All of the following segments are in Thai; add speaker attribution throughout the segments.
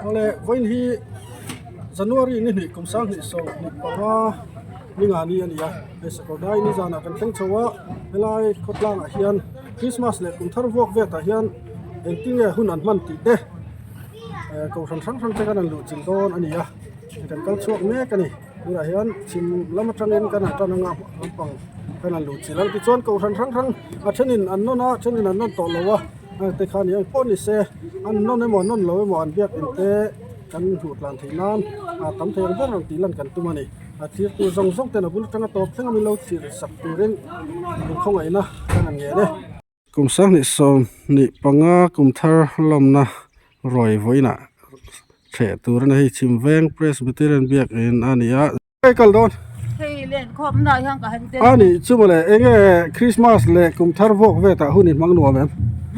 Speaker 1: ole voin hi January ni kum sang ni so ni panga ni ngani ania es ko dai ni jana kan teng chowa helai khotlang a hian Christmas le kum thar vok ve ta hian engting e hun an man ti te ko san sang sang te kan lu chin don ania kan kal chuak me kan ni ira hian chim lama tangin kan ta nga lampang kan lu chilang ti chon ko san sang sang a thenin an nona thenin an non to lowa te khani ang pon ni se an non e mo non lo e mo an biak in te kan hut lan theinan a tam theng ber rang ti lan kan tumani a thir tu zong zong te na bul tanga top thenga mi lo thir sak turin khong ai na kan nge ne kum sang ni som ni panga kum thar lomna roi voina the tur na hi chimveng presbyterian biak in ania ai kal don
Speaker 2: hei len khom na yang ka han te
Speaker 1: ani chumale enge Christmas le kum thar vok ve ta hunin mang nuam em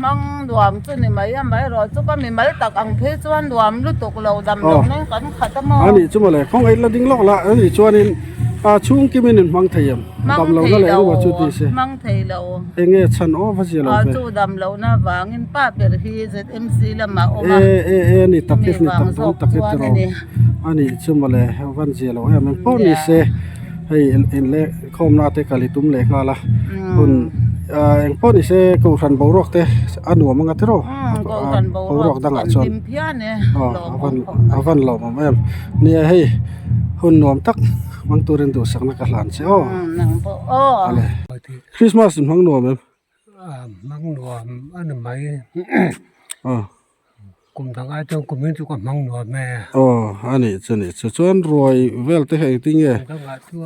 Speaker 2: mang duam chu ni mai mai ro chu ka mi mal tak ang phe chuan duam lu tok lo dam lo ne kan khatama
Speaker 1: ani chumale khong ai la ding lok la ani chuanin a chung kimin mang thayam dam lo na le wa chu ti se
Speaker 2: mang thei lo
Speaker 1: enge chan o va je lo
Speaker 2: a
Speaker 1: ve
Speaker 2: chu dam lo na wangin pa per hi ZMC lama oma
Speaker 1: ni tapis ni tapon tapis ro ani chumale van je lo em pon ni se hei in le khom na te kali tum le kala hun eng pon ni se ko ran borok te anu manga te ro borok danga chon
Speaker 2: tim phia ne
Speaker 1: avan lo ma em ni hei hun nom tak mang turin du sakna ka hlan se o
Speaker 2: nang po
Speaker 1: ale Christmas mang nom em
Speaker 3: mang nuam anh mấy
Speaker 1: oh
Speaker 3: cùng thằng ai trong cùng mình chú còn mang nuam mẹ
Speaker 1: ani chani chuan roi vel te hei ting e
Speaker 3: thằng ai chú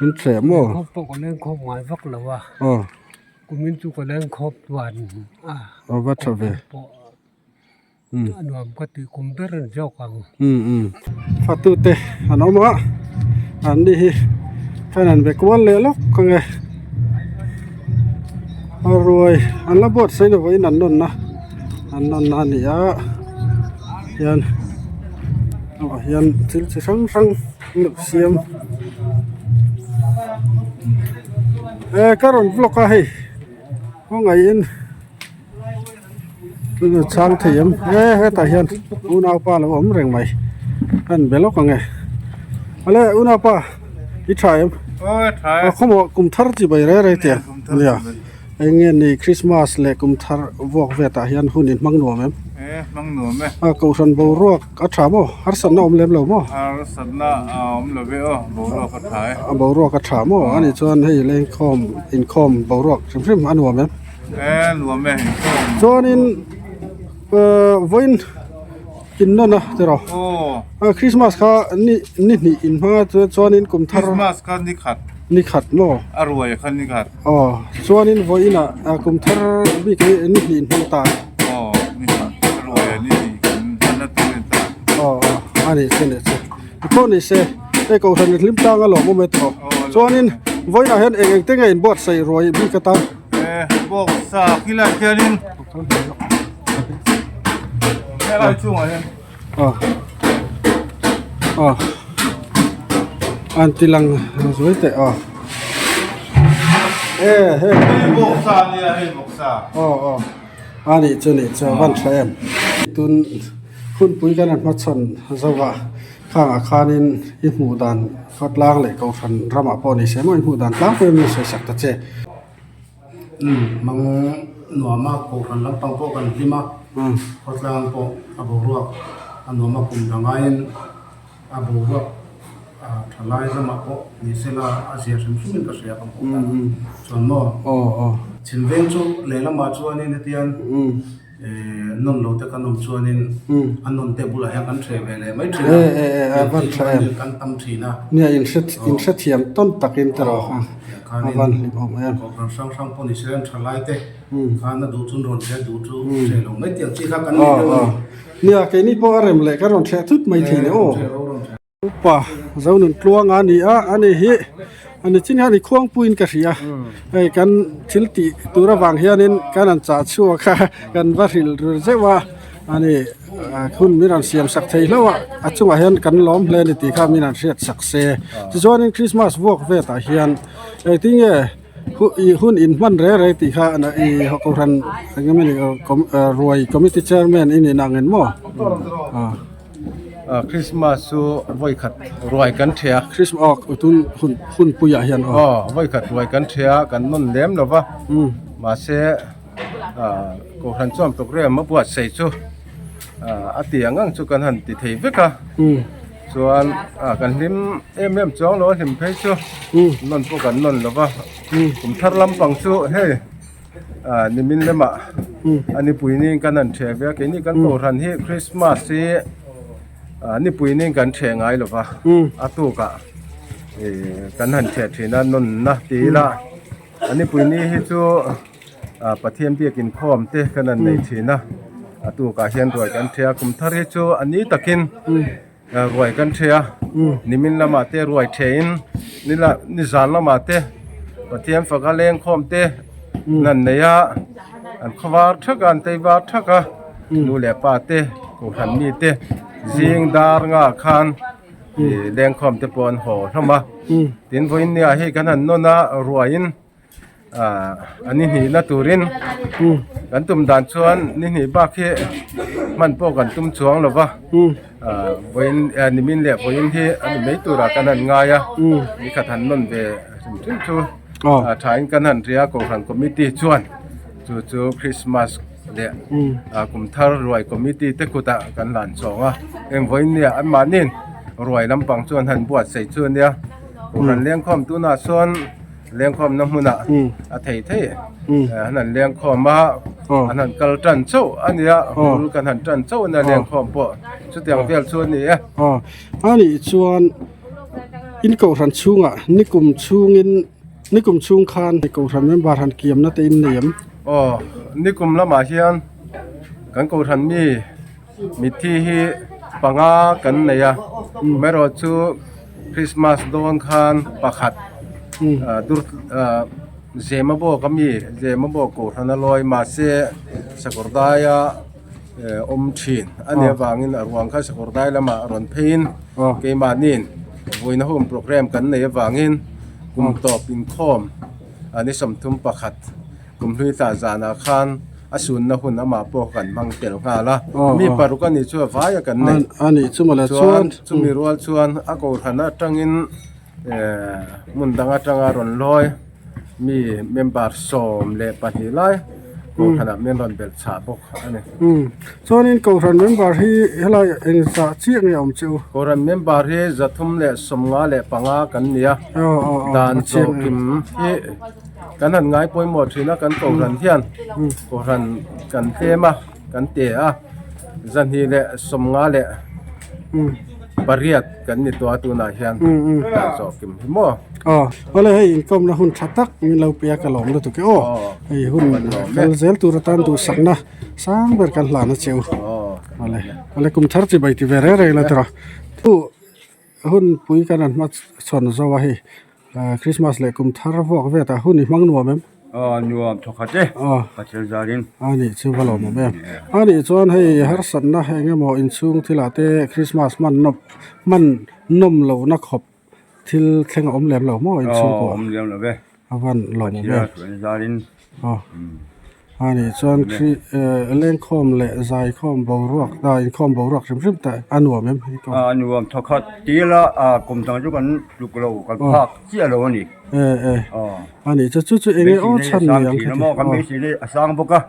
Speaker 1: in tre mo
Speaker 3: khóc bọc còn lên khóc ngoài vắt là wa
Speaker 1: oh
Speaker 3: cùng mình chú còn lên khóc toàn
Speaker 1: va thave
Speaker 3: anh nuam có tí cùng biết rồi giao càng
Speaker 1: fatu te anoma andi hi fanan be kwal le lok kange aroi an la bot sai no voi nan non na an non na ni ya yan yan til chi sang sang luk siam karon vlog a hei ngai in sang thiam he ta hian unau pa lo om reng mai an belok ange ale unau pa I thaim khomo kum thar chi bai re re te ya enge ni Christmas le kum thar vok ve ta hian hunin mang nuam em
Speaker 4: mang nuam me
Speaker 1: a ko san bo ruak a thamo har san na om lem lo mo
Speaker 4: ar sanna lo ve bo ro ka thai
Speaker 1: a bo ruak a thamo ani chuan hei leng khom in khom bo ruak rim anuam em
Speaker 4: nuam me
Speaker 1: chuan in voin in no na te ro Christmas kha ni in ma chuan in kum thar
Speaker 4: Christmas kan
Speaker 1: ni khat mo
Speaker 4: arwai kan ni khat
Speaker 1: chuan in voina kum thar bi ke ni in mo ta
Speaker 4: ni khat arwai ni kan na tu ta
Speaker 1: ani sene se ko ni se te ko han lim ta nga lo mo me to chuan in voina hen eng te ngai in bot sai roi bi ka ta
Speaker 4: bo sa kila kelin la chung a hen an tilang zoi te he bo sa ni a he bo sa
Speaker 1: ani chuni chawan thaem tun khun pui kan an ma chon zawa khang a khanin I hmu dan fatlang le ko than rama poni se mo I hmu dan tlang pe mi se sak ta che
Speaker 5: mang nuama ko ran lang pang po kan lima hotlang po abo ruak anuama kum dangain abo ruak thalai zama po ni sela asia sumsumin ka sia pang po chon mo chilveng chu lela ma chuanin etian non lo te kanom chuanin anon te bula ya kan thre vele mai thre
Speaker 1: van thaem
Speaker 5: kan tam thina
Speaker 1: nia in set thiam ton takin tero avan lim hom em
Speaker 5: ko sang sang po ni selen thalai te kana du chun ron se du chu se lo mai tiang chi kha kan
Speaker 1: nia ke ni po arem le ka ron the thut mai thine pa zaunun tluang ani ani hi ani chin hani khuang puin ka ria ai kan thilti tura wang hianin kan an cha chua kha kan varil ru zewa ani khun miran siam sak thei lawa achunga hian kan lom hle ni ti kha miran riat sak se chuanin Christmas walk ve ta hian I think hun in man re ti kha na I ko ran ngam ni roi committee chairman in nangen mo
Speaker 6: คริสต์มาสสู่ไว้ขัดรวยกันเถีย
Speaker 1: Christmas ok utun hun puya hian
Speaker 6: ไว้ขัดรวยกันเถียกันนนเลี้ยมหรอวะมาเสกูหันซ้อมตกเรือมาบวชใส่จู่อาเตียงังจู่กันหันติเทวิกะส่วนกันลิมเล่มจ้องหรอลิมเพจู่นนพวกกันนนหรอวะผมทัดลำปังจู่เฮ้นี่มินเลมะอันนี้ปุยนี่กันนั่นเถียเวียกันนี่กันกูหันที่คริสต์มาสสินี่ปุยนี่กันเถียงไงหรอวะอาตุกะกันหันเถียที่นั่นนนนะตีละอันนี้ปุยนี่ที่จู่ประเทศเบียกินข้อมเตะกันนั่นในทีนะตัวกาเฮียนรวยกันเทียคุมทาริจูอันนี้ตะกินรวยกันเทียนิมินละมาเตรวยเทียนนี่ละนิจานละมาเตประเทศฝักเลงข้อมเตนั่นเนี่ยอันขวาทักอันเตบาทักดูแลป้าเตกูหันมีเตจิงดารงาคันแรงข้อมเตปอนห่อทำมาตินวันนี้ให้กันนั่นนนรวยนอันนี้หีนัตุรินกันตุ่มด่านชวนนี่หีบ้าแค่มันพวกกันตุ่มช่วงหรอวะวันนี้มินเล่วันที่อันนี้ไม่ตัวรักกันนั่นง่ายนี่ขัดหันนนเดจุนจูถ่ายกันนั่นเรียกของคอมมิตี้ชวนจู่คริสต์มาสเดกุมทารรวยคอมมิตี้เตกุตะกันหลานสองวันนี้อันมานินรวยลำปังชวนหันบวชใส่ชวนเนี่ยกันเลี้ยงคอมตุนาชวนเลี้ยงความน้ำมันอ่ะเท่อันนั้นเลี้ยงความมาอันนั้นกัลจันโซอันนี้รู้กันหันจันโซนั่นเลี้ยงความปะชุดอย่างเดียวส่วนนี้
Speaker 1: อันนี้ส่วนอินโกรันชุงนิกุมชุงอินนิกุมชุงคานนิกุมรันเมมบารันเกียมนั่นแต่อินเนียม
Speaker 6: นิกุมละมาเชียนกันกูรันมีที่ปังอากันเนี่ยไม่รอชูคริสต์มาสโดนคานปะขัดดูเจมาโบก็มีเจมาโบกูทันลอยมาเสสกุลดายอมชินอันนี้วางินรวงข้าสกุลดายละมารอนพินเกมานินวินาโฮมโปรแกรมกันในวางินกุมตอบอินคอมอันนี้สมทุมประคัดกุมลุยตาจานาคันอสุนนะหุ่นอามาโปกันบังเตลงาละมีปารุกันนี่ช่วยฟ้ากันใน
Speaker 1: อันนี้ชุมาละชวน
Speaker 6: ชุมีรัวชวนอากูทันนัจังอินมุนดังอาจังอารอนลอยมีเมมเบอร์สมเล่ปฏิไลกูขนาดเมมเบอร์เบลชาบกอันนี้
Speaker 1: ส่วนนี้กูรันเมมเบอร์ที่อะไรเองจะเชี่ยงเนี่ยผมเจ้า
Speaker 6: กูรันเมมเบอร์ที่จะทุ่มเล่สมงาเล่ปังอากันเนี่ยด่านโจกิมที่กันหันง่ายป่วยหมดทีนะกันกูรันเทียนกูรันกันเทมากันเตะจันทีเล่สมงาเล่ปริยัดกันนี่ตัวนาเฮียนด่านโจกิมหิม
Speaker 1: อะไรให้ก็มันหุ่นชัดตักมีเราเปียกระหล่อมเลยตัวเกี่ยวไอ้หุ่นกันเซลตัวตันตัวสักนะสร้างเบอร์กันหลานเชียวอะไรกุมทาร์จิบไปที่เวรอะไรล่ะตัวตัวหุ่นปุยกันนั่นมาสอนสวะให้คริสต์มาสเลยกุมทาร์พวกเวทหุ่นนี่มังนัวมั้ย
Speaker 7: นัวทุกข์เจ้ปัจจัยจาริน
Speaker 1: อันนี้ชื่อว่าหล่อมั้ยอันนี้ส่วนให้ฮาร์สันนะให้เงี้ยมออินซุงที่ลาเต้คริสต์มาสมันนมเหลานักขบที่แข่งอมแหลมเหล่าม้ออินซูก่อน
Speaker 7: อมแหลมเหล่าเว้ย
Speaker 1: วันหล่อมั้ย
Speaker 7: จาริน
Speaker 1: อันนี้ส่วนคือเล่นคอมเละใจคอมบอรวกได้คอมบอรวกริมๆแต่อันหัวมั้ย
Speaker 7: นัวทุกข์ตีละกุมตังจุกันลูกเรากันภาคเสียแล้วนี่
Speaker 1: อันนี้จะจู่ๆเองโอ้ฉัน
Speaker 7: อย่างที่มอกันไม่สิได้สร้างบุกะ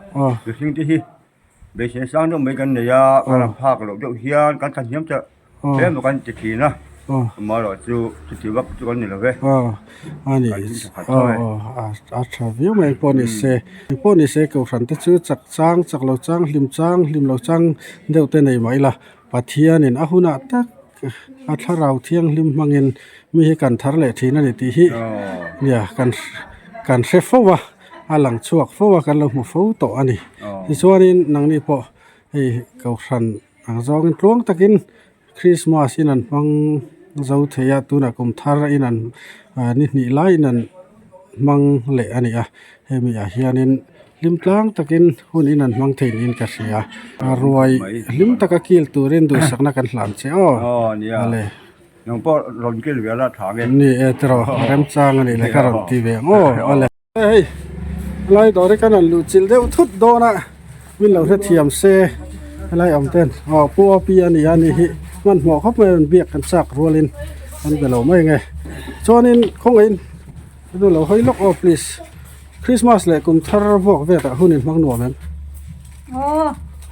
Speaker 7: คือสิ่งที่เบสิสร้างต้องไม่กันเนี่ยกันภาคเราเฮียนกันทันยามจะเล่นกันจะขี่นะมาหล่อจู่ที่วัดจุกันนี่ละเว้ย
Speaker 1: อันนี้อาชาวิวไม่พอนี่เสก็ฝันแต่จู่จักจ้างจักเราจ้างลิมเราจ้างเดี๋ยวแต่ไหนไหมล่ะปัทยานี่อาหุนาตักอาทาเราเที่ยงลิมมังเงินมีให้กันทาร์เลทีนั่นทีฮีเนี่ยกันเซฟว่าหลังช่วงว่ากันเราหมู่ฟูโตอันนี้ที่ส่วนนี้นังนี่พอไอ้ก็ฝันอ่างจองกันพลวงตะกินคริสต์มาสนั่นฟังเจ้าเทียตัวนักกุมทาร์อินั่นนี่ไล่นั่นมังเละอันนี้เฮมีเฮียนินลิมกลางตะกินหุ่นนั่นมังเทนินกัสยารวยลิมตะกกิลตัวเรนดูสักนักกันหลานเจ้า
Speaker 7: เนี่ยอะไรน้องพ่อรอนกิลเวลาถาม
Speaker 1: นี่ตรอเริ่มจางอันนี้เลยครับทีเวงอะไร เฮ้ยอะไรต่อได้กันน่ะลูจิลเดวทุดโดนะวินเราเทียมเซอะไรอมเต้นอ๋อปัวปีอันนี้ฮิมันหมอกเข้าไปมันเบียกกันสักรัวลินมันเป็นเราไม่ไงจอนินคงอินดูเราให้ล็อกออฟลิสคริสต์มาสเลยกุมทาร์บอกเวทหุ่นมังหนวมมั้ง
Speaker 8: โอ้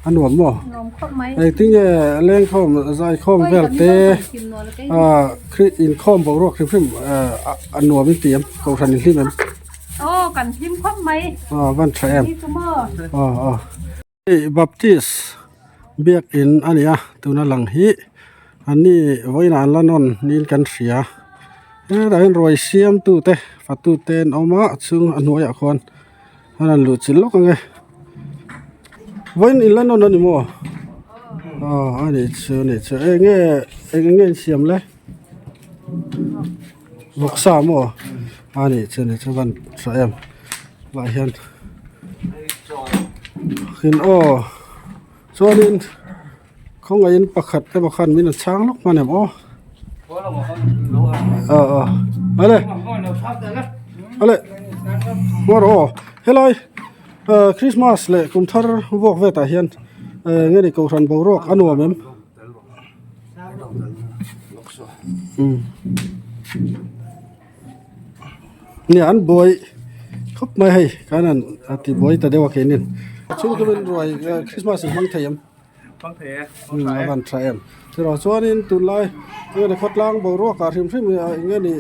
Speaker 1: อันหนวมบ่
Speaker 8: นมข้นไหม
Speaker 1: ไอ้ที่เนี่ยเล่นข้อมใจข้อมเวลเตคริสอินข้อมบอกรอกคริมอันหนวมเป็นเตรียมกองทันนี่มัน
Speaker 8: โอ้กันพิมพ์ข้นไหม
Speaker 1: วันแทม
Speaker 8: นี่สมอ
Speaker 1: ไอ้บัพติสเบียกอินอันนี้อ่ะตัวนั้นหลังฮีอันนี้ไว้นานละนนนินกันเสียได้รอยเสียมตู้เตะฟัดตู้เตนเอามาซึ่งอันหัวอยากคนอันนั้นหลุดสิลกไงไว้อินละนนนั่นนี่มั้งอันนี้เชื่อนี่เชื่อเงี้ยเสียมเลยลูกสาวมั้งอันนี้เชื่อนี่เชื่อวันสายมลายเห็นขึ้นส่วนนี้เขาไงยันประคัดแต่ประคันมีน้ำช้างลูกมาเนี่ยอะไรว่ารอเฮ้ยคริสต์มาสเลยกุมทาร์วอกเวทเฮียนเงี้ยนี่กูทันบรอกอันว่ามั้งเนี่ยอันบอยครบไม่ให้การนั้นที่บอยแต่เดี๋ยวว่าแค่นี้ช่วงก็เป็นรวยคริสต์มาสมังเทียมวันเทียมที่เราส่วนนี้ตุลายเงี้ยในขดล้างบรอกการทิมเงี้ยนี่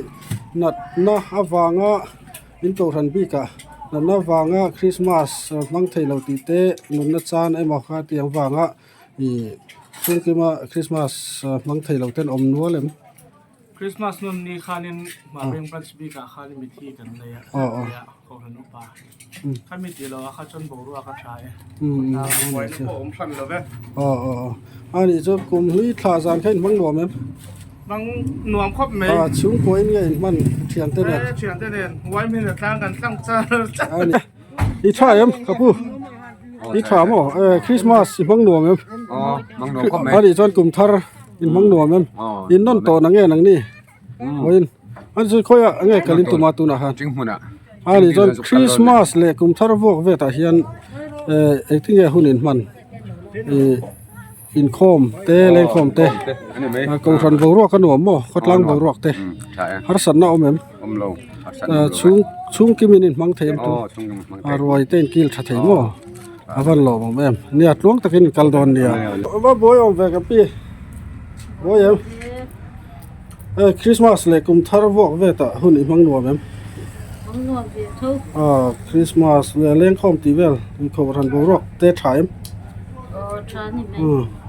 Speaker 1: นัดน่าอวางอ่ะอินโตทันปีกะนัดน่าวางอ่ะคริสต์มาสมังเทียเราตีเตะนุนนัดจานไอ้หมอกขาเตียงวางอ่ะอีช่วงคือมาคริสต์มาสมังเทียเราเต้นอมนัวเลย
Speaker 9: คริสต์มาสนั่นนี่ข้านินมาเรียงปรัชบีกับข้านิมิธีกันเลยอ่ะของฮันอุปาข้ามิธีเราข้าจนบอกรู้ว่าข้าใช้
Speaker 7: ไว้ที่ผมสั่นแล้วเว้ย
Speaker 1: อันนี้จะกลุ่มลุยท่าจานแค่บางหน่วมมั้ย
Speaker 9: บางหน่วมครบไหม
Speaker 1: ชุ้งป่วยนี่มันเฉียนเต้น
Speaker 9: เฉียนเต้นไว้ไม่ได้ตั้งกันตั้งใจ
Speaker 1: อันนี้อีท่าเอ็มครับผู้อีท่ามั้งคริสต์มาสบางหน่วมมั้ย
Speaker 7: บางหน่วมครบไหม
Speaker 1: อันนี้จนกลุ่มทาร์อินบางหน่วมมั้ยอินนั่นโตนังเงี้ยนังนี่โอ้ยอันนี้ค่อยเงี้ยกลินตุมาตุนะฮะ
Speaker 7: จริงหุ่นอ่ะ
Speaker 1: อันนี้จนคริสต์มาสเลยกุมทาร์วอกเวทเฮียนไอ้ที่เงี้ยหุ่นอินมันอินคอมเตะเล่นคอมเตะกองทันบรอกขนมมั้งขดลังบรอกเตะฮาร์สันน่าอมเอ็มชุงกิมินินมังเทมตุอารวยเต้นกิลชัดเทมั้งอาวันหล่อมั้งเอ็มเนี่ยหลวงตะกินกัลดอนเนี่ยว่าบอยอมเวกับพี่บอยเอ็มคริสต์มาสเลยกุมทาร์วอกเวทหุ่นอิมังนัวเอ็มคริสต์มาสเล่นคอมตีเวลมีกองทันบรอกเตะไทม์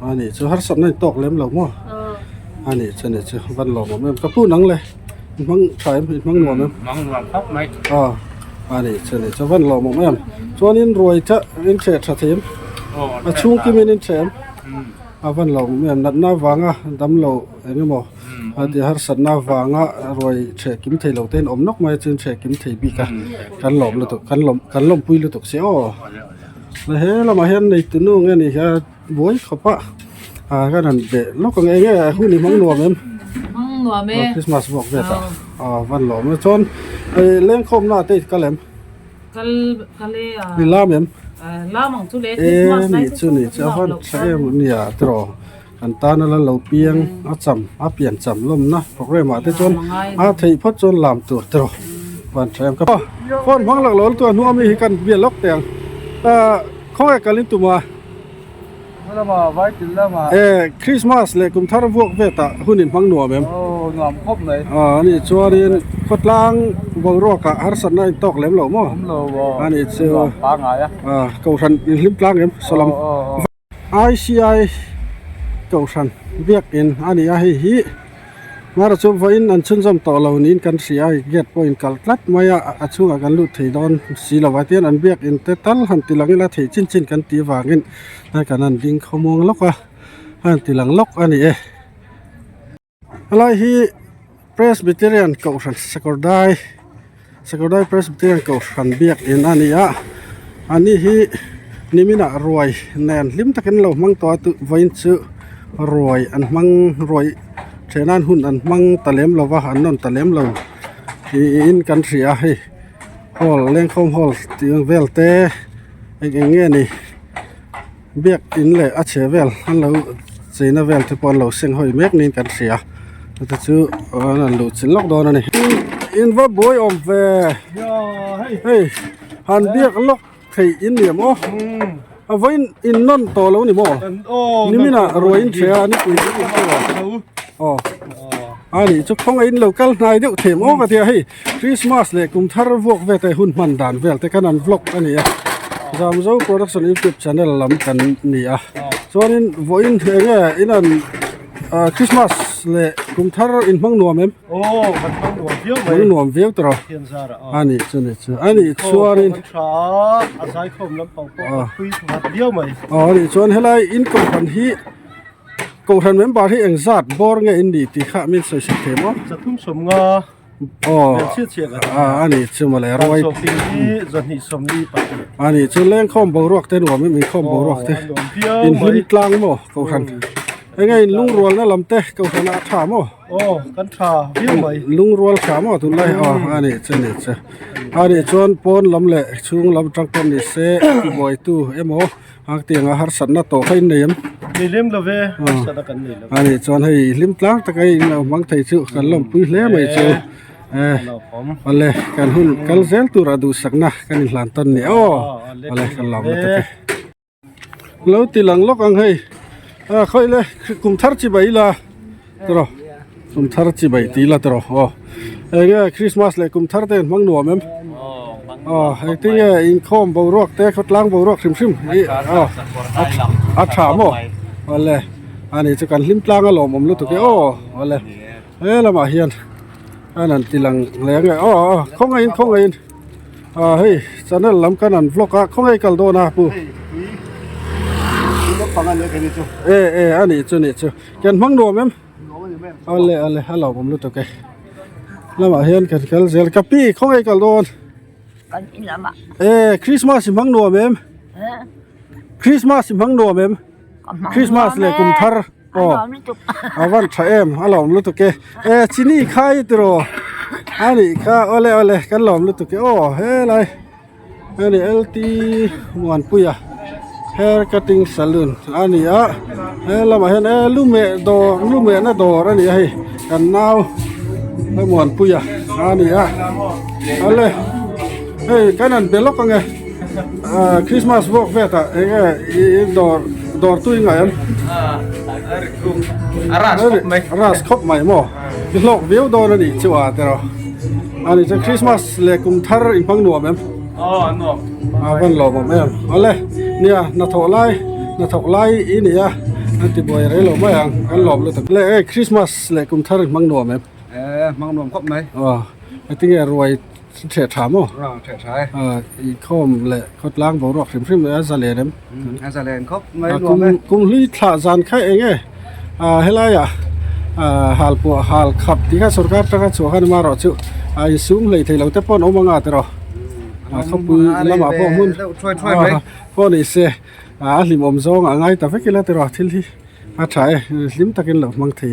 Speaker 1: อันนี้จะฮาร์สันนั่นตกเล่มหล่อมั้งอันนี้จะเนี่ยจะวันหล่อมั้งเอ็มก็พูดนังเลยมังไทม์มังนัวเอ็ม
Speaker 7: มังหน่วมครบไหม
Speaker 1: อันนี้จะเนี่ยจะวันหล่อมั้งเอ็มส่วนนี้รวยจะเล่นเฉดชัดเทมช่วงกิมินินเฉมวันหล่อมั้งเอ็มนัดหน้าวางอ่ะดำหล่อเอ็มมั้งอันที่ฮาร์สันหน้าวางอ่ะรวยเฉดกิมเทเหล่าเต้นอมนกมาจนเฉดกิมเทบีกันกันหล่อเลยตุกันล้มปุยเลยตุเสียแล้วเฮ้เรามาเห็นในตัวนู้นเงี้ยนี่แค่บวยเขาปะก็นั่นเด็กลูกก็ไงเงี้ยหุ่นนี่มังหนัวมั้ย
Speaker 8: หนัวมั้ย
Speaker 1: คริสต์มาสบอกเด็ดวันหล่อมาจนเล่นคอมหน้าติดกันเลย
Speaker 8: กันเลย
Speaker 1: นี่ล่ามั้ย
Speaker 8: ล่ามังทุเรศคริสต์มาส
Speaker 1: นี่ชุนี่จะวันใช้เนี่ยตรอกันตานั่นละเราเปียงจำเปลี่ยนจำลมนะพวกเรื่องมาแต่จนที่พอจนลามตัวตรอวันใช้ก็ฟอนพังหลักหลอนตัวนัวมีกันเบียล็อกเตียงข้อไอ้การลินตุมา
Speaker 7: แล้วมาไว้กินแล้วมา
Speaker 1: คริสต์มาสเลยกุมทาร์วอกเวทหุ่นอินพังหนัวเอ็ม
Speaker 7: หน่วมครบเลย
Speaker 1: นี่ชัวร์นี่ขดล้างบางรอกฮาร์สันนั่นตกเล่มหล่อมั้งอันนี้เชื่อ
Speaker 7: ปางไง
Speaker 1: เกาทันลิมปลางเอ็มสลัมICI เกาทันเบียกอินอันนี้ไอ้ฮีมาเราชมว่าอินอันชุนจำต่อเรานี้กันเสียเกียรติพออินกัลลัดมาอัดช่วงกันลุดที่ดอนสีเหล่าวันที่อันเบียกอินเตตัลหันตีหลังละที่ชินกันตีวางินนั่นกันนั่นดิ้งขโมงล็อกว่ะหันตีหลังล็อกอันนี้อะไรฮีเพรสบิเตเรียนเกาทันสกอร์ได้เพรสบิเตเรียนเกาทันเบียกอินอันนี้ฮีนี่มีน่ารวยแน่นลิมตะกันเรามังตัวตุวินซื้อรวยอันมังรวยเชนันหุ่นอันมังตะเล็มเราว่าหันนนตะเล็มเราอินกันเสียให้ hol leng khom hol tiang vel te eng nge ni biak in le a che vel an lo cheina vel te pon lo seng hoi mek nin kan sia ta chu an lo chin lok don ani in va boy om ve hey han biak lok thei in niam o a voin in non to lo ni mo ni mina roin thea ni pui ni o ani chu khong in local nai deuh them o ka tia hei Christmas le kum thar vok ve te hun man dan vel te kan an vlog ani a Zamzo production YouTube channel lam kan ni a chuanin voin nge in an Christmas le kum thar in mang nuam em
Speaker 6: kan mang nuam viau
Speaker 1: mang nuam viau tro
Speaker 6: hian zara
Speaker 1: ani chune chu ani chuanin
Speaker 6: tha a sai khom lam pang po pui thmat viau mai
Speaker 1: ani chuan helai in ko han hi ko han member hi engzat bor nge in di ti kha min so se themo
Speaker 6: chathum som nga chiat chiat
Speaker 1: ani chumale roi
Speaker 6: so ti zani somni pa
Speaker 1: ani chu leng khom bo rok te nuam mi khom bo rok te in him tlang mo ko han enga in lung rual na lamte ko hana tha mo
Speaker 6: kan tha viau mai
Speaker 1: lung rual kha mo tu lai ani chene che ani chuan pon lam le chung lam tang pon ni se boi tu emo ang tianga har san na to khain nem
Speaker 6: ni lem lo ve sada kan ni lo
Speaker 1: ani chuan hei lim tlang ta kai mang thei chu kan lom pui hle mai chu ale kan hun kal zel tu ra du sakna kan hlan ton ni ale kan lam ta ke lo ti lang lok ang hei khoi le kum thar chi bai la tro kum thar chi bai ti la tro enge Christmas le kum thar ten mang nuam em I think in khom bo rok te khot lang bo rok sim sim a tha mo ale ani chu kan lim tlang a lom om lu tu ke ale lama hian anan tilang le nge khong in hei channel lam kan an vlog a khong ai kal do na pu ani chu ni chu kan mang nuam em ale hello om lu tu ke lama hian kan kal zel kapi khong ai kal don
Speaker 2: kan in lama
Speaker 1: Christmas mang nuam em Christmas mang nuam em Christmas le kum thar awan tha em alom lu tu ke chini khai tro ani kha ole kan lom lu tu ke he lai ani LT muan puya hair cutting salon ani a lama hen lume na do ani ai kan naw muan puya ani a ale hey kanan belok ange Christmas walk veta dor tu ngai an aras khop mai mo lok view do na ni chwa tero ani cha Christmas le kum thar in pang nuam em
Speaker 9: no
Speaker 1: van lo mom em ale nia na thok lai inia anti boy re lo mai ang kan lom lu tak le Christmas le kum thar in pang nuam em
Speaker 3: mang nuam khop mai
Speaker 1: I think roi thể thả mò
Speaker 3: thể thái
Speaker 1: khom lệ khốt lang bảo rọc phim phim ở Zale dem
Speaker 3: Zale khóc mấy nuam
Speaker 1: cũng lý thả dàn khai ấy nghe helai hal po hal khap tí các sarkar ta các chỗ han mà rõ chịu sum lấy thầy lâu tép pon ông ngà tero không bự lắm mà po mun po này xe lim om zong ngay ta phải cái là tero thil hi trái lim ta cái lẩu mang thầy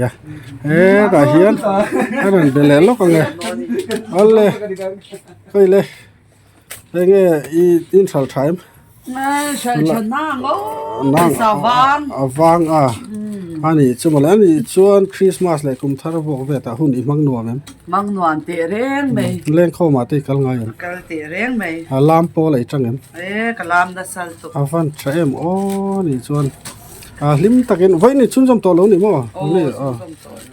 Speaker 1: cả hiền cái này để lẽ lóc nghe ale khơi le nghe in sal time nang vang ani chumala ani chuan Christmas le kum thar vok ve ta hun i mang nuam em
Speaker 2: mang nuam te reng mai
Speaker 1: leng kho ma te kal ngai em
Speaker 2: kal te reng mai
Speaker 1: lam po lai chang em
Speaker 2: kalam da sal tu
Speaker 1: avan tra em ni chuan lim takin vai ni chun jom to lo ni mo ni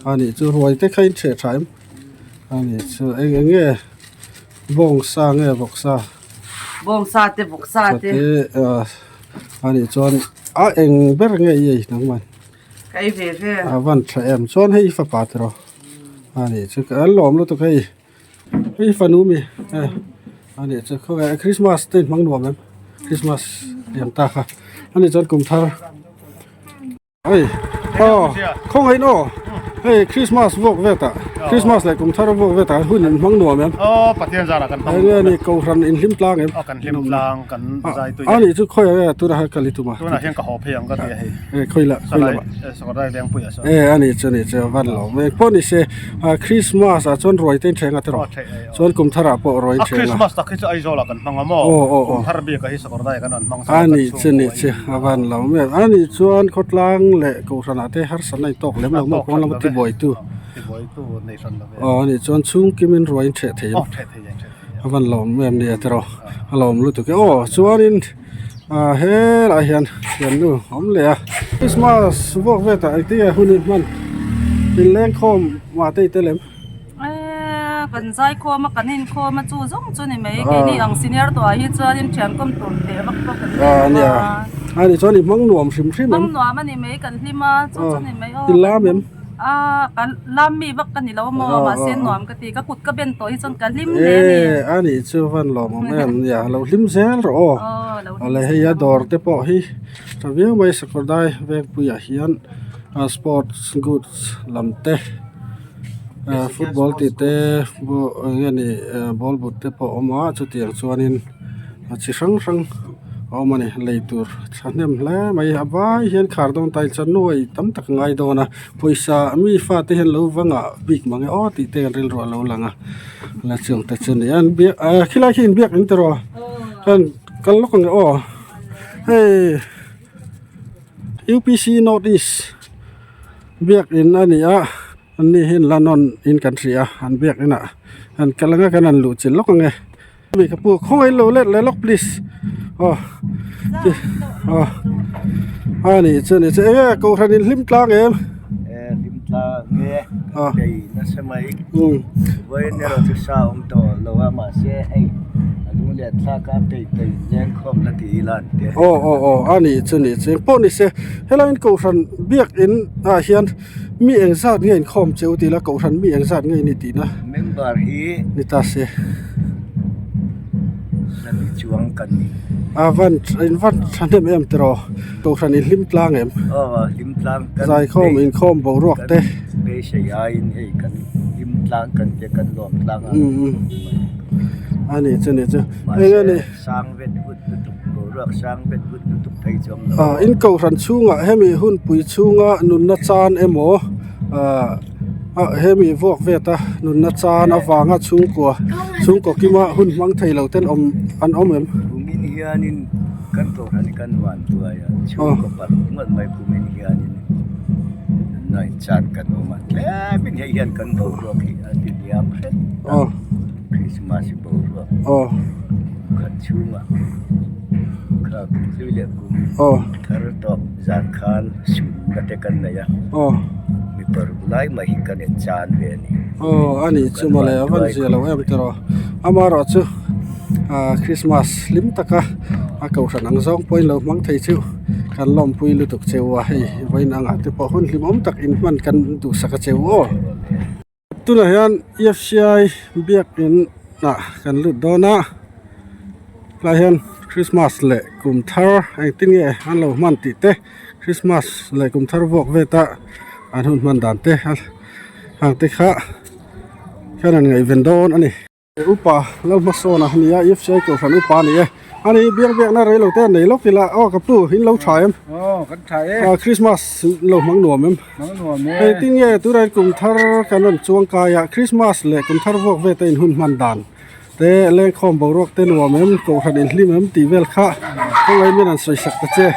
Speaker 1: ani chu roi te khain che tha em ani chu enge bong sa nge bok sa te ani chuan eng ber nge ye nang man
Speaker 2: kai ve
Speaker 1: avan tra em chuan hei fa pa tro ani chu kan lom lo to kai hei fa nu mi ani chu kho Christmas te mang nuam em Christmas yang ta kha ani chuan kum thar ơi không ấy nó ฮ้ยคริสต์มาสวกเวตาคริสต์มาสเลยกุมทารวกเวตาหุ่นมังหนัวมั้ย
Speaker 9: อ๋อปฏิญาณกัน
Speaker 1: ไอ้เนี่ยนี่กูรันอินลิมปลางเอ็ม
Speaker 9: เอากันลิมลางกันใจตัว
Speaker 1: อันนี้จุดค่อยตัวละกะลิตุมา
Speaker 9: ตัวน่ะเฮียงก็หอเพียงก็ดีให้
Speaker 1: ค่อยละ
Speaker 9: สไลด์สกอได้แรงปุ๋ยอ่ะ
Speaker 1: อันนี้จะวันเราเมื่อพอนี่เสคริสต์มาสจนรวยเต็มเชงอ่ะตลอดจนกุมทาราปอรวยเชง
Speaker 9: คริสต์มาสตะคิดจะไอโซลกันมังมอทารบีก็ฮิสกอได้กันนั่นมัง
Speaker 1: อันนี้วันเราเมื่ออันนี้จวนขดลางเละกูรันอาเทฮาร์สันในตกเล่มเราหมดวันเราติบ่อยตู้
Speaker 9: ที่บ่อยตู้ในสันละเว้ย
Speaker 1: อ๋อนี่จวนชุ่งกิมินรวยเฉยเทียม
Speaker 9: เท่ๆ
Speaker 1: วันเราเมื่อเนี่ยตลอดเรารู้ตัวโอ้จวนอินเฮ้ยอะไรเห็นดูหอมเลยคริสต์มาสวกเวตาไอ้ที่หุ่นมันเป็นแรงคอมมาเตะเล่ม
Speaker 8: กันใจโคมากันเห็นโคมาจู่จงจู่นี่ไม่กี่นี่อังซีเนียร์ตัวที่จะยังแชมป์ก้มตุ่มเตะบักบักกัน
Speaker 1: เนี่ยอันนี้จวนนี่มังหนวมชิมๆ
Speaker 8: มั
Speaker 1: มั้
Speaker 8: ง
Speaker 1: ง
Speaker 8: หนัวมันนี่ไม่กันที่มาจู่จู่นี่ไม่
Speaker 1: กินลาบมั้ง
Speaker 8: กันลำมีบักกันนี่แล้วมอมาเส้นหนวมกะตีก็กุดก็เป็นตัวที่จนกันริม
Speaker 1: เอ
Speaker 8: เนี่ยนี่
Speaker 1: อันนี้ชื่อวันหลอมแม่เนี่ยเราลิมเซลหรอ
Speaker 8: แล้ว
Speaker 1: อะไรให้ยาดอร์เตปอฮีทวีไม่สกอได้เวกปุยเฮียนสปอร์ตกูดส์ลำเตฟุตบอลติเตบอลนี่บอลบุตเตปอมาจุดyang chuanin chi sangเอามาเนี่ยเลยตัวฉันเนี่ยแล้วไม่เอาไว้เห็นขาดตรงไตฉันน้อยตั้มตักไงโดนะปุยซามีฟ้าที่เห็นรู้ว่างอ่ะบิ๊กมังอ๋อติเตกันเรื่องรัวเราหลังอ่ะแล้วช่วงแต่ช่วงนี้อันเบียขี้ไล่ขี้เบียกอินเตอร์กันลูกกันอ๋อเฮ้ย UPC Notice เบียกอินอันนี้อันนี้เห็นลานอนอินกันเสียอันเบียกนี่น่ะอันกันละกันนั่นหลุดจิลล็อกไงมีกระปุกห้อยโลเล็ดเลยล็อก please อ๋ออันนี้เกูทันลิมกลางเอ็ม
Speaker 7: ลิมตาเงี้ยไอ้นั่นสมัยเว้ยเนี่ยเราจะสาวต่อเราว่ามาเสียไอ้ลุงเลี้ยงท่ากับเตยแย่งคอมนาทีล้านเดียว
Speaker 1: อันนี้พวกนี้เสียเฮลันกูทันเบียกอินเฮียนมีเองสัตว์เงี้ยคอมเจ้าตีละกูทันมีเองสัตว์เงี้ยนี่ตีนะ
Speaker 7: เมมเบอร์ฮี
Speaker 1: นี่ตาเสีย
Speaker 7: นั่นจวงกันนี่
Speaker 1: วันฉันเอ็มตรอกูทันลิมกลางเอ็ม
Speaker 7: ลิมตางกัน
Speaker 1: ใจคอมอินคอมบรวกเตะ
Speaker 7: เบสยายนี่กันลิมตางกันจะกันหลอมตาง
Speaker 1: อันนี้ไอ้นี่
Speaker 7: สร้างเวทวุฒิตุกบรวกสร้างเวทวุฒิตุกไทยจอม
Speaker 1: อินกูทันชูงเฮมีหุ่นปุยชูงนุนนัดจานเอโมเฮมีพวกเวตานุนนัดจานอวางชูงกัวกิมาหุ่นมังไทยเราเต้นอันเอ็ม
Speaker 7: ภูมิเฮียนินกันโตหันกันหวานตัวอย่าชูกับปัดเมื่อไม่ภูมิเฮียนินนายจานกันออกมาแล้วเป็นเฮียนกันบรวกที่อาทิตย์ยามเสร็จคริสต์มาสบรวกขัดชูงครับสิเลียกุมทารตอบจานคานชูกันเด็กันนะยะมีปรไลมาหิกันจานเวนี่
Speaker 1: อันนี้จุมาเลยวันเจเราเอ็มตรออามาราจูคริสต์มาสลิมตะกะกูทันอังซองปอยเรามังไทยชูกันล้อมปุยลุตุกเจ้าว่าให้ไว้นางอาจจะพอหุ่นลิมอมตักอินมันกันดูสักเจ้าตัวไหนอัน EFCI เบียกอินน่ะกันลุดโดนะลายเห็นคริสต์มาสเละกุมทาร์ไอ้ที่นี่อันเรามันติเตคริสต์มาสเละกุมทาร์วอกเวตาอันหุ่นมันดันเตห่างติค่ะแค่นั้นไงเวนโดนอันนี้อุปาเรามาโซนะนี่ EFCI กูทันอุปานี่อันนี้เบียกน่าเลยเราเต้นในล็อกที่ละอ้อกับตู้หินเราถ่าย
Speaker 6: กันถ่าย
Speaker 1: คริสต์มาสเรามังหนัวมั้งไอ้ที่นี่ตัวไรกุมทาร์กันนั่นจวงกายคริสต์มาสเละกุมทาร์วอกเวตาอินหุ่นมันดันแต่เล่นคอมบรอกเต้นว่ามันกูทันอินลิมมันตีเวลค่ะก็ไว้ไม่นานสวยสักตะเจ้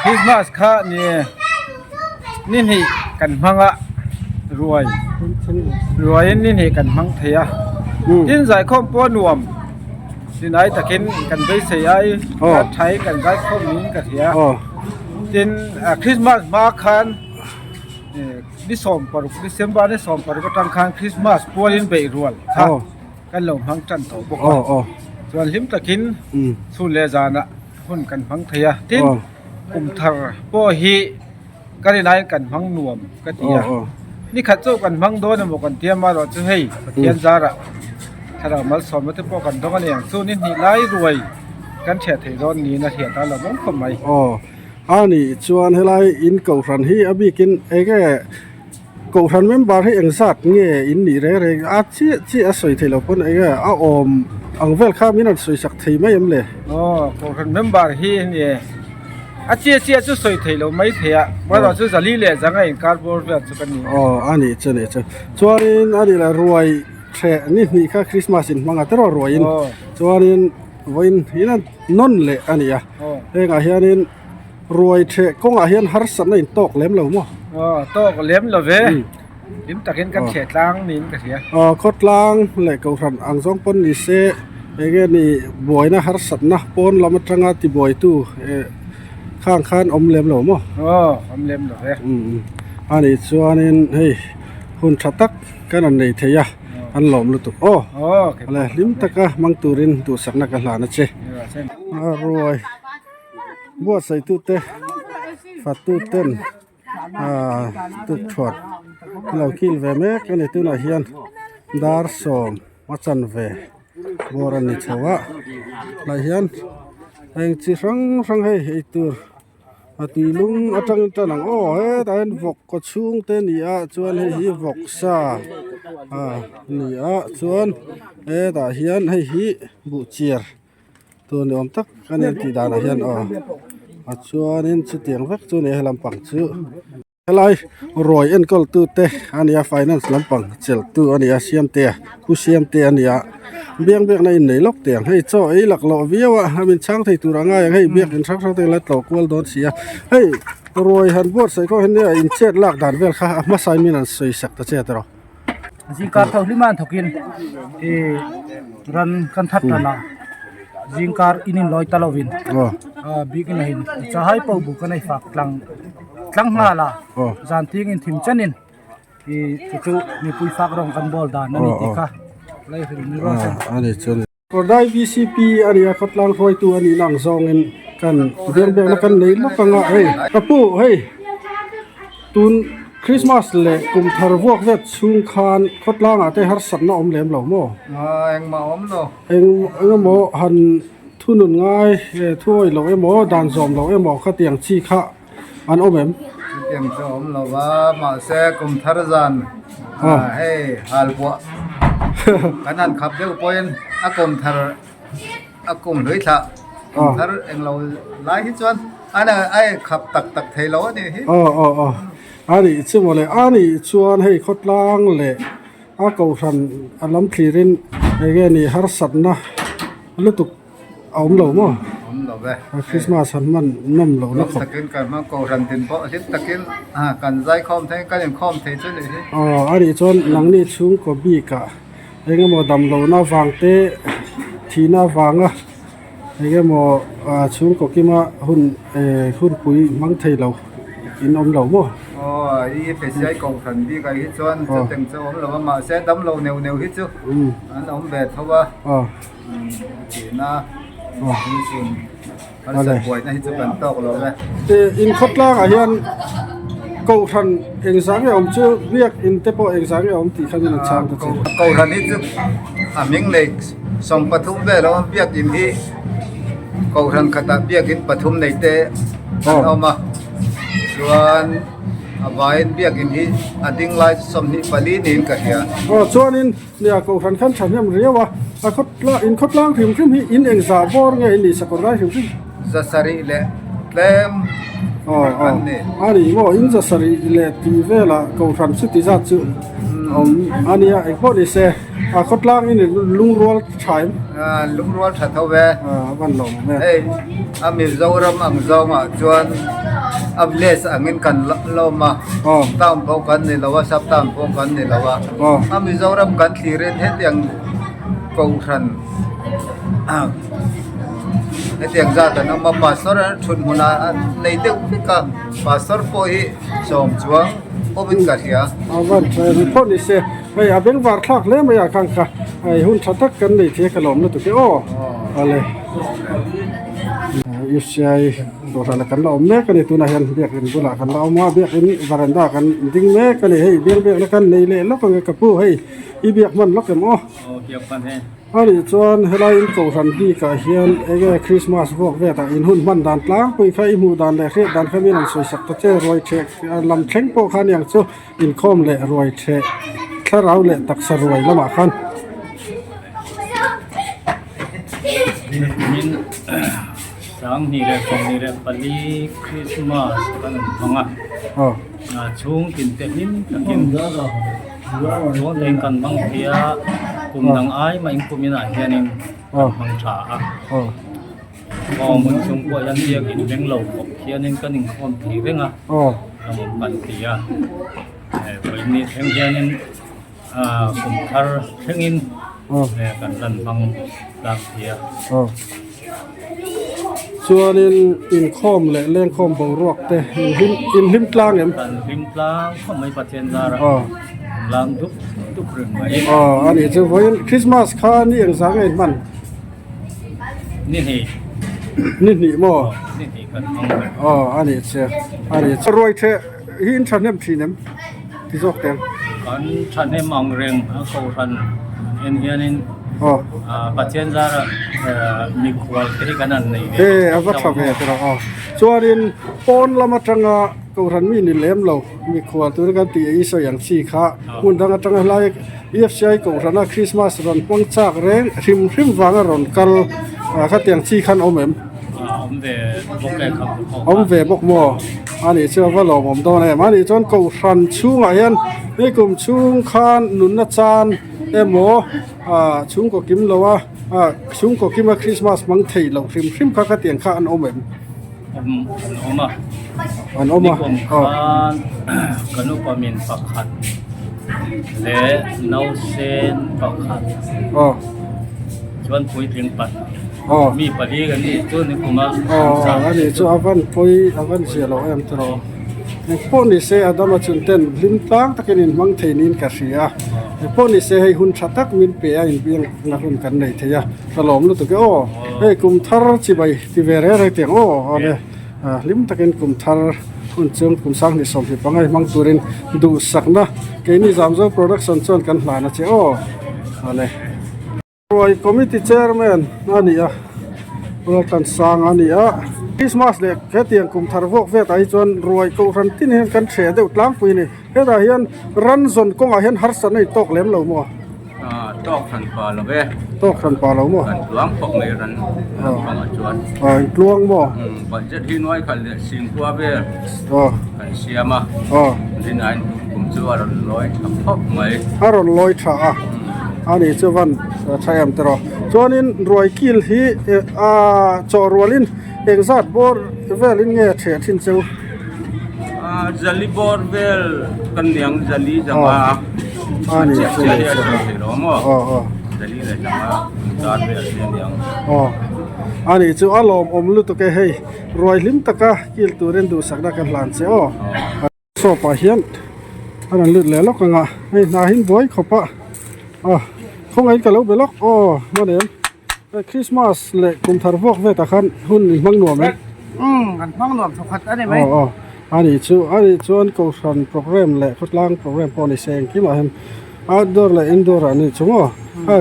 Speaker 6: คริสต์มาสค่ะนี่นี่กันมังอะรวยนี่นี่กันมังเทียยินใจคอมป้อนวมสินไอตะกินกันไปเสียไอใช้กันได้ข้อมีกันเทียจินคริสต์มาสมาคันดิสอมปารุดิเซมบาร์ดิสอมปารุก็ตั้งคันคริสต์มาสป้อนไปรวนค่ะกันลงพังจันทบุกส่วนลิมตะกินสุเลจานะหุ่นกันพังเทียตินกุมทาร์ป้อฮีกันได้กันพังนวมกันเทียนี่ขัดโซ่กันพังโดนหมกันเทียมาเราจะให้เทียนจาระถ้าเรามาสอนมาที่ป้อกันต้องกันอย่างสู้นี่นี่ไล่รวยกันเฉดเทร้อนนี้นะเทียนตาเราบ้องทำไม
Speaker 1: อันนี้ชวนให้ไล่อินเก่าสันฮีอบีกินเอ้แก cậu hắn member hay anh sát nghe in đi rồi rồi à chỉ soi thấy lâu pun ấy à ông vel khá mình soi sắc thấy mấy em lệ
Speaker 6: cậu hắn member hi nè chia chú soi thấy lâu mấy thế à bây giờ chú giờ lý lệ rằng anh cardboard về chú cái này
Speaker 1: anh ấy chứ cho nên anh ấy là ruồi trẻ ní cả Christmas in mang cái đó ruồi in cho nên vin hiền non lệ anh ấy à thế cái hiền ruồi trẻ con à hiền har sẵn này tóc lém lâu mà
Speaker 6: tóc lém lâu về điểm tất nhiên cái trẻ lang nín cái gì
Speaker 1: cốt lang lệ cậu hắn ăn giống pon đi xe cái này boy na har sẵn na pon làm một trang thì boy tu khang khan lem lâu mà
Speaker 6: lem lâu về
Speaker 1: anh ấy cho nên hey hun chatak cái này thấy à anh lom luôn tụ là lim tất cả mang turin tu sắc na cái là nó chơi rồi bua say tu te phát tu tên tu chuột lâu kil về mẹ cái này tu là hiền dar som machan về boran ni chawa là hiền anh chỉ sang hay tu tùy lung ở trong trên nắng ấy ta anh vọc có chung tên gì á chuan hay vọc sa gì á chuan ấy ta hiền hay hi bụ chia tuần này ông tắc cái này thì đã là hiền chuan nên chỉ tiếng vắt chuan này làm bằng chữ lại rồi anh có tu te anh ya finance làm bằng chel tu anh ya xiêm te ku xiêm te anh ya biếng này nấy lóc tiền hay cho ấy lạc lộ viêu à mình sáng thì tụi ngay hay biếng in sáng thì lấy tàu quên đón xía hay rồi hắn buốt sẽ có hình như in chết lạc đàn về khá mà sai mình ăn sôi sạch ta chết rồi
Speaker 3: Jingkar thau liman thokin ran kan that na jingkar inin loi talovin bikin hin chahai pau bu kanai fak tlang nga la jan ting in thim chanin chu ni pui fak rong kan bol dan ani tika lai hin ni ro
Speaker 1: ani chun ko dai VCP area khotlang khoi tu ani lang zong in kan beng kan nei lo panga hey kapu hey tun Christmas le kum thar vok vet chung khan khotlang ate har sat na om lem lo mo
Speaker 6: anh mà ốm rồi
Speaker 1: anh mo han thunun ngai thui lo emo dan zom lo emo kha tiang chi kha an om em
Speaker 6: tiang cho ốm rồi và mà xe cùng thar gian hey hal bộ cái nan khắp đều point cùng thar cùng lưới thạ cùng thar anh lâu lái hết chuan anh ai khắp tắc thấy lỗ thì
Speaker 1: ani chu mo le ani chuan hei khotlang le a ko ran alam thirin ege ni har satna lutuk aum lo mo
Speaker 6: về
Speaker 1: Christmas han man nam lo na khop
Speaker 6: takin kan ma ko ran tin po hit takin kan zai khom the kan khom the chu ni
Speaker 1: ani chuan nangni chung ko bi ka ege mo dam lo na wang te thina wanga ege mo chung ko kima hun pui mang thei lo in om lo mo
Speaker 6: ý phải xây cầu thần đi cái hết trơn cho từng cho ông là mà sẽ đấm lâu nèo hết chứ anh ông về thôi chỉ na anh sẽ quay này cho cần tao rồi
Speaker 1: đấy in khất lang à hiền cầu thần hình sáng cái ông chưa biết in tepo hình sáng cái ông thì không nên trang được
Speaker 6: cầu thần hết chứ miếng lệ xong Pathum về đó biết in đi cầu thần cả ta biết in Pathum này te ông mà chuan vain biak in hi ading lai som ni pali nin ka hia
Speaker 1: chuan in nia ko khan khan than yam riawa a khot lang phim hi in eng za bor nge ni sakorai phim
Speaker 6: za sari le tlem
Speaker 1: ani mo in za sari le ti vela ko khan su ti za chu ania ek bo ni se a khot lang in lung rol thaim
Speaker 6: lung rol tha tho ve
Speaker 1: ban lo me
Speaker 6: ei ami zoram ang zoma chuan les angin kan lo ma tam pho kan ni lawa sap tam pho kan ni lawa ami zoram kan thiren het yang ko than het yang za ta ma pastor thun huna nei de ka pastor po hi som chuang obin ka hia
Speaker 1: van report ni se mai a beng war thak le mai a khang kha ai hun thatak kan nei the ka lom na tu ke ale isai dosa kan la omne kan itu na hian biak in bula kan la oma biak in varanda kan ding me kan hei biak kan nei le lo kan ka pu hei I biak man lo kem biak pan he อันนี้จวนเฮลายอินโกรันดีกาเฮียนเอเกคริสต์มาสพวกเวตาอินหุ่นมันดันล้างปุยข้าอิมูดันเล่เรียดันข้ามีหนังสวยสักตะเจรวยเชกลำเข่งโปขันอย่างจู่อินคอมเล่รวยเชกถ้าเราเล่ตักสรวยละมาขัน
Speaker 3: min sang ni re kong ni re pali Christmas kan thonga
Speaker 1: อ๋อ
Speaker 3: chung tin te nin takin chung teng kan bang thia kum dang ai ma in kumina hianin bang tha a
Speaker 1: อ๋อ
Speaker 3: mo mun chung ko yan dia kin beng lo ko hianin kan in khom thi renga
Speaker 1: อ๋อ
Speaker 3: amon ban thia poi ni theng hianin kum thar thengin
Speaker 1: อ๋อ
Speaker 3: kan lan bang dang thia
Speaker 1: อ๋อส่วนอินคอมและเล่นคอมบรวกแต่อินหิมกลางเอ็ม
Speaker 3: kan lim tlang ko mai patien dara
Speaker 1: อ๋อ
Speaker 3: lang duk reng mai
Speaker 1: อ๋ออันนี้จะวันคริสต์มาสข้านี่ยังสังเกตมัน
Speaker 3: นี่นี่
Speaker 1: นี่มั้ง
Speaker 3: นี่นี่kan ang
Speaker 1: อ๋ออันนี้เสียอันนี้รวยเทหินชันเนมทีเนมที่จอกเต็ม
Speaker 3: kan chan he mang reng ko ran en hianin
Speaker 1: อ๋อ
Speaker 3: patien dara mi kwal te kanan nei
Speaker 1: เออเอาวัตถุเวทเราอ๋อส่วนอินปอนละมาจังอ่ะกูรันมีนี่เล่มเรามีขวดตัวกันตีอีสอย่างสี่ขาหุ่นดังจังอะไรEFCI กูรันคริสต์มาสรันปงจากเร่งริมวางรอนกัลข้าเตียงสี่ขันอมเอ็ม
Speaker 3: om de bok le kham ko
Speaker 1: อมเวบกมัวอันนี้เชื่อว่าเราผมตัวเนี่ยมันนี่จนกูรันชุ่งอ่ะยันนี่กลุ่มชุ่งขันนุนนัจานเอ็มโมชุ่งก็กิมเราว่าชุ่งก็กิมมาคริสต์มาสมังเทยเราริมข้าเตียงข้าอันอมเอ็ม
Speaker 3: oma
Speaker 1: อันอม
Speaker 3: นี่
Speaker 1: อ่ะ
Speaker 3: kom
Speaker 1: อ๋อ
Speaker 3: kan kanu pamin pakhat le no sen pakhat
Speaker 1: อ๋อ
Speaker 3: chuan pui thing pat
Speaker 1: อ๋อ
Speaker 3: mi pali kan ni chu ni kuma
Speaker 1: อ๋ออันนี้จะอาวันปุยอาวันเสียเราเอ็มตรอในพวกนี้เสียดามาจุนเต้นลิมตั้งตะกินมังเทนินกษรียในพวกนี้เสียให้หุ่นชัดตักมินเปียอินเปียงนักหุ่นกันในเทียตลอมรู้ตัวก็โอ้เฮ้ยกุมทาร์จิบายที่เวรอะไรเตียงโอ้อะไรลิมตะกินกุมทาร์หุ่นเชิงกุมสังนี่สมที่ปังไงมังตุรินดูสักนะแกนี่จำจะโปรดักชั่นส่วนกันหลายนะเจ้าโอ้อะไรรวยคอมมิตี้เชอร์แมนอันนี้เรากันสร้างอันนี้คริสต์มาสเด็กแค่เตียงกุมทาร์วกเวทไอจวนรวยกูรันตินเห็นกันเสียเดือดล้างปีนี่แค่แต่เห็นรันจนกงเห็นฮัตสันนี่ตกเลี้ยมเรามั่ว
Speaker 3: tok han pa lo be
Speaker 1: ตกขันปลาเรามั่ว
Speaker 3: kan tuang pok mai ran pa ma chuan
Speaker 1: กลวงมั่ว
Speaker 3: ban jet hi noi khal le sing kwa be
Speaker 1: อ๋อ
Speaker 3: kan siama
Speaker 1: อ๋อ
Speaker 3: din an kum chu ar loi thap mai
Speaker 1: ฮารอนลอยถ่าอันนี้เจ้าวันใช้อันตรอจวนนี้รวยกิลฮีจอรวลินเองซัดบอร์เวลินเงี้ยเฉียทินเจ้า
Speaker 3: jali bor bel kan yang jali jama
Speaker 1: อันนี้
Speaker 3: sia
Speaker 1: เจ้า
Speaker 3: sia ya ro mo
Speaker 1: อ๋ออ๋อ
Speaker 3: jali le jama dar bel yang
Speaker 1: อ๋ออันนี้เจ้าอารมณ์อมลุตุกเฮยรวยลิมตะกะกิลตัวเรนดูสักนักกันหลานเสียอ๋อโซปะเฮียนอันนั้นลึกแล้วกันอ่ะให้นาหินบอยขบปะอ๋อคงไอ้กันแล้วไปล็อกอ๋อมาเดี๋ยวคริสต์มาสเละกุมทาร์วกเวตาคันหุ่นมังหนวมไหม
Speaker 3: kan phang nom thokhat ane
Speaker 1: อ๋ออันนี้ชวนกูสันโปรแกรมเละทดลองโปรแกรมพอในเซงที่มาเห็นoutdoor และ indoor อันนี้ชัวร์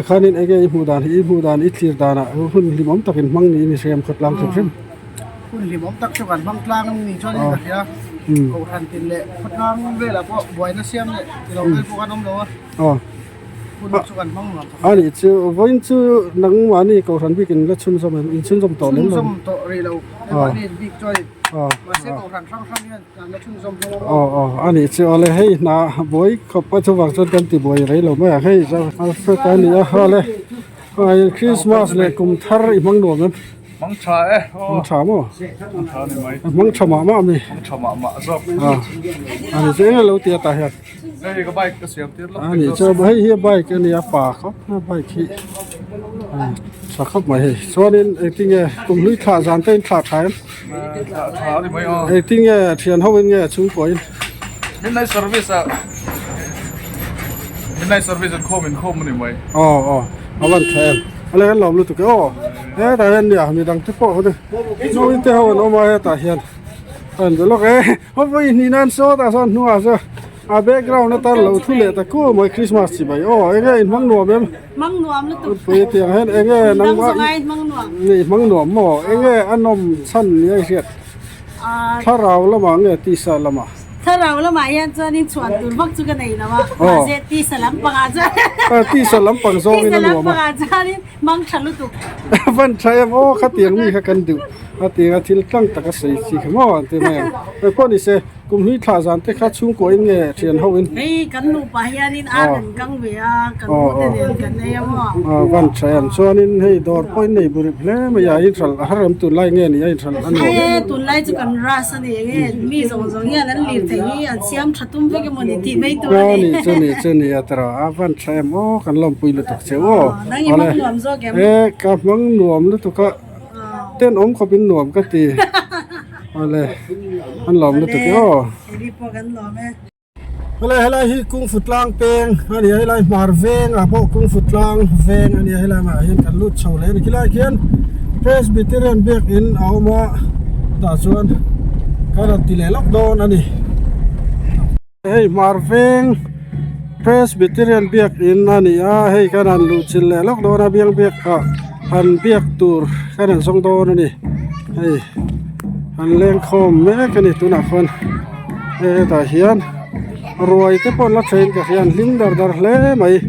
Speaker 1: คันนี้เองอีมูดานอีทีร์ดานะหุ่นลิมอมตักินมังนี่นี่เซมทดลองทุกสิ่ง
Speaker 3: kun li mom tak chuan bang tlang ni chuan ni ka ya ko ran tin le phatang vela po boina siam le lo kai po kanom lo
Speaker 1: อ๋อ
Speaker 3: kun chuan bang nom
Speaker 1: อันนี้ชื่อวันชื่อหนังวันนี้กูสันพิกินและชุนสมัยอินชุนสมต่อเล่นเลย
Speaker 3: som to re lo e ni big joy
Speaker 1: อ๋อ
Speaker 3: ma se ko ran sang sang yan la chun som lo
Speaker 1: อ๋ออันนี้ชื่ออะไรให้นาบอยขบปัจจุบันจนกันตีบอยไรเราไม่อยากให้จะเอาเสื้อกันนี่อะไรคริสต์มาสเลยกุมทาร์อีมังหนวมนั้น
Speaker 9: mang cha e
Speaker 1: มังฉามอ่ะ
Speaker 9: mang cha ni mai
Speaker 1: มังฉามมามี
Speaker 9: mang cha ma zo
Speaker 1: อันนี้เจ้าเราเตียตาเห็ด
Speaker 9: ei ka bike ka siam tir la
Speaker 1: อันนี้เจ้าให้เฮียใบกันนี่ป่าครับใบขี้สักครับมาให้ส่วนนี้ไอ้ที่เงี้ยกลุ่มลุยขาจานเต้นขาดขาย
Speaker 9: cha ni mai
Speaker 1: ไอ้ที่เงี้ยเทียนเขาเป็นเงี้ยชุ่มป่วย
Speaker 9: midnight service midnight service at home ni mai
Speaker 1: อ๋อเอาวันแทนอะไรกันหลอมรู้ตัวก็แต่เห็นเนี่ยมีดังที่โป้เขาดิน้องอินเตอร์เขาเอามาให้ตาเห็นอันเดี๋ยวลูกเขาไปนี่นั่นโซ่ตาซ่อนนัวซะ background na tar lo thu le ta ko moi Christmas chi bai enge in mang nuam em
Speaker 8: mang nuam lu tu
Speaker 1: pui tiang hen enge nang wa
Speaker 8: mang nuam
Speaker 1: ni mang nuam mo enge anom san ni ai riat tha raw lama nge ti sa lama
Speaker 8: ถ้าเราละมายันจะนี่ชวนตุนพวกจุกันไหนนะวะมาเซตีสลัมปังอาจารย์
Speaker 1: ti sa lam pang zo
Speaker 8: ตี
Speaker 1: in
Speaker 8: สลัม
Speaker 1: nuam
Speaker 8: ปังอาจารย์นี่มังฉันรู้ตุก
Speaker 1: van chai em kha tiang mi kha kan du tiang a thil tlang taka sei chi khmo te me ko ni se kum hi tha jan te kha chung ko in nge thian ho in
Speaker 8: เฮ้ยกันหนูไปยันนี่อากันกังเวียกันพูดเดียวกันเนี่ยมั้ง
Speaker 1: van chai em so nin hei dor poi nei buri ple ma ya in thal haram tu lai nge ni ai thal an
Speaker 8: เฮ้ยตุนไล่จุกันรัสนี่เงี้ยมีสองอย่างนั้นหลีดแต่นี่อันเสียมชัดตุ้มไปกันหมดนี่ตีไม่ตัว
Speaker 1: ni chani atra van chai em kan lom pui lu tak che o
Speaker 8: นั่งยังมังหลวมโซแกม
Speaker 1: ka mang nuam lu tu ka ten om kho bin nuam ka ti ale an lom lu tu ke o
Speaker 8: รีบพอกันหลอมแม่
Speaker 1: helai hi kung futlang peng ani helai mar veng a bo kung futlang veng ani helai ma hin kan lut chho le ni kilai khian Presbyterian back in awma ta chuan kara tile lockdown ani hey mar veng Presbyterian back in ani a hey kanan lut chil le lockdown a biang back a an biak tur kanan song don ani hey an leng khom me kani tuna khon ta hian rồi cái bọn nó trên cả hiền lim đờ đờ lẽ mày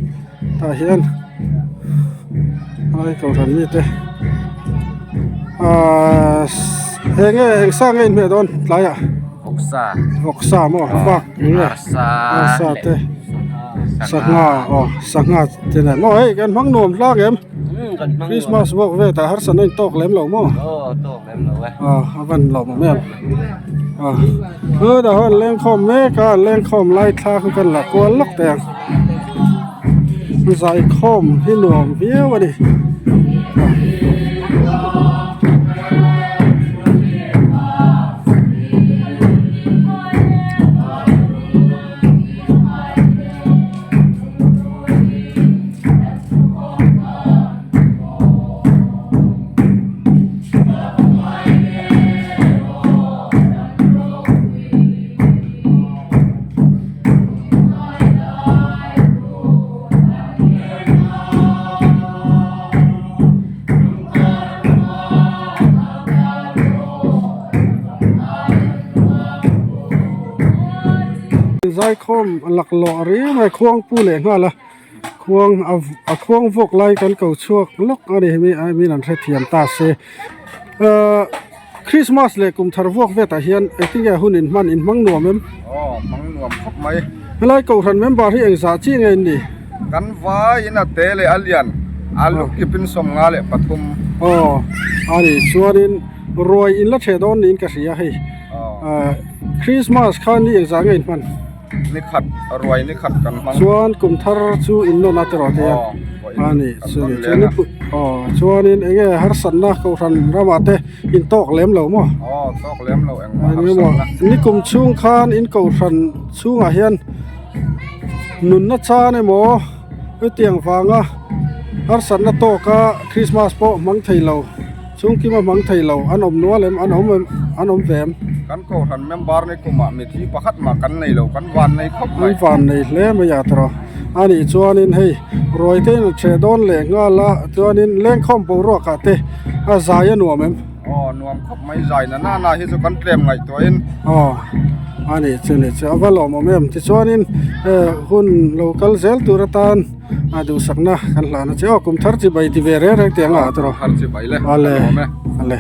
Speaker 1: ta hiền ai cầu thần như thế nghe nghe sang nghe mẹ đón lại à vọc sa mà vọc nghe sa thế sắc ngà thế này mà ấy cái măng nôm lá em Christmas vọc về ta hát sân anh tóc lém lẩu mà văn lẩu mà em đó là lên khom mẹ cả lên khom lai thaคือกันละกวนล็อกแตงใส่คอมที่หน่วมเบี้ยวดิใส่คอมหลักหล่อรีไม่ควงปูเหล่งอะไรควงเอาควงพวกไล่กันเก่าชั่วล็อกอะไรมีนั่นใช้เทียมตาเซคริสต์มาสเลยกุมทารวกเวทเฮียนไอ้ที่แกหุ่นอินมันอินมังหนวมมั้ย
Speaker 7: มังนวมครบไหม
Speaker 1: เวลาเก่าทันเมมบาร์ที่เองสาจีไงนี่
Speaker 7: กันว่าอินเตเลอเลียนอาลูกกินสมงาเลปฐุม
Speaker 1: อันนี้ส่วนนี้รวยอินละเชดอนอินกษีให้คริสต์มาสข้านี่เองสาไงมัน
Speaker 7: นี่ขัดรวยนี่ขัดกันมั้ง
Speaker 1: ส่วนกุมทารชูอินโนนาตรอเทียอันนี้ส่วนนี้ส่วนนี้เองฮาร์สันนะเขาทันรามาเตอินโตกเล็มเหล่ามั้ง
Speaker 7: ตอกเล็มเหล่าเอง
Speaker 1: อันนี้มั้งนี่กุมช่วงคานอินเขาทันช่วงอาเฮียนนุนนัชชาเนี่ยมั้งเตียงฟังฮาร์สันนะโตกะคริสต์มาสโปมังไทยเหล่าช่วงที่มามังไทยเหล่าอันอมนัวเล็มอันอมแหวม
Speaker 7: กันก็ทันเมมบาร์ในกุมมีที่ประคัดมากันในเหล่ากันวันในครบไหม
Speaker 1: วันในเล่ไม่อยากตรออันนี้ส่วนนี้ให้รอยเต้นเชดอนเหล่งละส่วนนี้เล่งข้อมปูรัวกัดเตะสายหนัวมั้ง
Speaker 7: นวมครบไม่ใหญ่นะน่าที่จะกันเตรียมไงตัวเอง
Speaker 1: อันนี้ส่วนนี้จะว่าหล่อมั้งที่ส่วนนี้หุ่นโลคัลเซลตุรตันดูสักนะกันหลานเจ้ากุมทาร์จิบายที่เวรเรื่องเตียงอ่ะตรอ
Speaker 7: ทาร์จิบายเลย
Speaker 1: อะไร